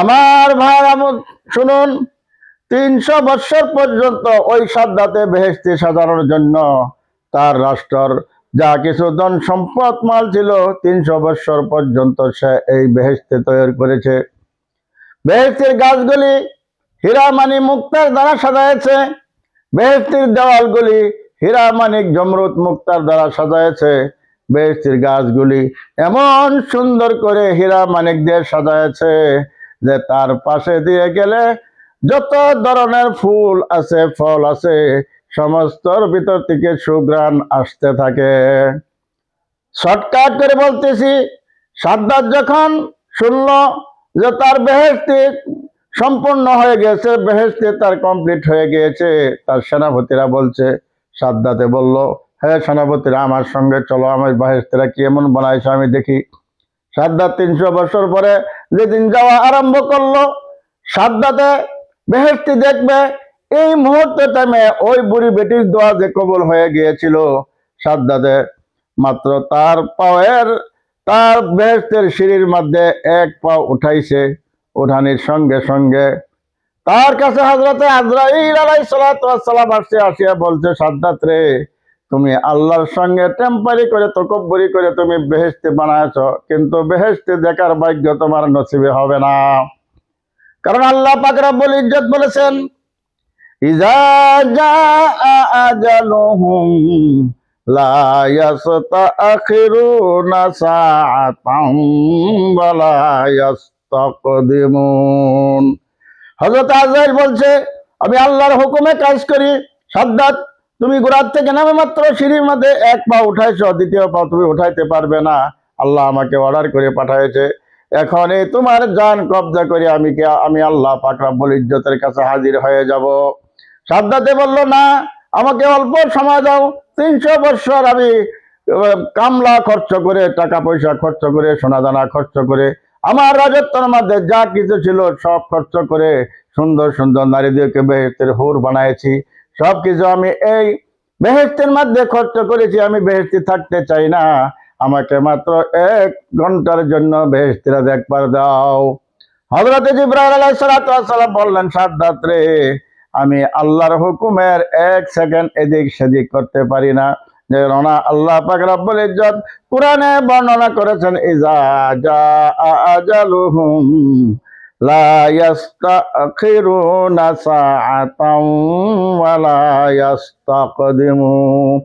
আমার ভাই শুনুন, 300 বৎসর পর্যন্ত ওই সাদ্দাতে বেহেশতি সাজানোর জন্য তার রাষ্ট্রের যা কিছু ধন সম্পদ মাল ছিল 300 বৎসর পর্যন্ত সে এই বেহেশতি তৈরি করেছে। বেহেশতির গাছগুলি হীরা মানি মুক্তার দ্বারা সাজাইছে, বেহেশতির দেওয়ালগুলি হীরা মানিক জমরুদ মুক্তার দ্বারা সাজাইছে। বেহেশতির গাছগুলি এমন সুন্দর করে হীরা মানিক দিয়ে সাজাইছে যে তার পাশে দিয়ে গেলে যত ধরনের ফুল আছে ফল আছে সমস্তর ভিতর থেকে সুঘ্রাণ আসতে থাকে। শর্টকাট করে বলতেছি, সাদ্দাত যখন শুনল যে তার বেহেশতি সম্পূর্ণ হয়ে গেছে, বেহেশতি তার কমপ্লিট হয়ে গিয়েছে, তার সেনাপতিরা বলছে, সাদ্দাতে বলল, হ্যাঁ সেনাপতিরা আমার সঙ্গে চলো, আমার বেহেশতিরা কি এমন বানাইছে আমি দেখি। সাদ্দাত 300 বছর পরে যেদিন যাওয়া আরম্ভ করলো, সাদ্দাতে বেহেশতি দেখবে এই মুহূর্তে টাইমে ওই বুড়ি বেটির দোয়া যে কবুল হয়ে গিয়েছিল, সাদ্দাতে মাত্র তার বেহেশতের সিঁড়ির মধ্যে এক পা উঠাইছে, উঠানির সঙ্গে সঙ্গে তার কাছে হযরতে আজরাইল আলাইহিস সালাতু ওয়াস সালাম আসিয়া বলছে, সাদ্দাত রে, তুমি আল্লাহর সঙ্গে টেম্পারি করে তকব্বুরি করে তুমি বেহেশতি বানায়ছো, কিন্তু বেহেশতি দেখার ভাগ্য তোমার নসিবে হবে না। কারণ আল্লাহ পাক রব্বুল ইজ্জত বলেছেন, ইজা জাআ আজালুহুম লা ইস্তাখিরুনা সাআতাম ওয়া লা ইস্তাকদিমুন। হযরত আজরাইল বলছে, আমি আল্লাহর হুকুমে কাজ করি, সাদ্দাত তুমি গোড়ার থেকে নামে মাত্র সিঁড়ির মধ্যে এক পা উঠাইছো, দ্বিতীয় পা তুমি উঠাইতে পারবে না। আল্লাহ আমাকে অর্ডার করে পাঠাইছে, এখন এই তোমার জান কবজা করে আমি আল্লাহ পাক রব্বুল ইজ্জতের কাছে হাজির হয়ে যাব। সাদ্দাতে বলল, না, আমাকে অল্প সময় দাও, 300 বৎসর আমি কামলা খরচ করে, টাকা পয়সা খরচ করে, সোনাদানা খরচ করে, আমার রাজত্বের মধ্যে যা কিছু ছিল সব খরচ করে সুন্দর সুন্দর নারীদেরকে বেহেশতের হুর বানাইছি, সবকিছু আমি এই বেহেশতের মধ্যে খরচ করেছি। আমি বেহেশতে থাকতে চাই না, আমাকে মাত্র 1 ঘন্টার জন্য বেহেশতিরা দেখবার দাও। হযরত জিবরাইল আলাইহিস সালাতু ওয়াস সালাম বললেন, সাদ্দাত রে, আমি আল্লাহর হুকুমের 1 সেকেন্ড এদিক সেদিক করতে পারি না। যেননা আল্লাহ পাক রব্বুল ইজ্জত কুরআনে বর্ণনা করেছেন, ইজা জাআ আজালুহুম লা ইস্তাখিরুনা সাআতাম ওয়া লা ইস্তাকদিমুন।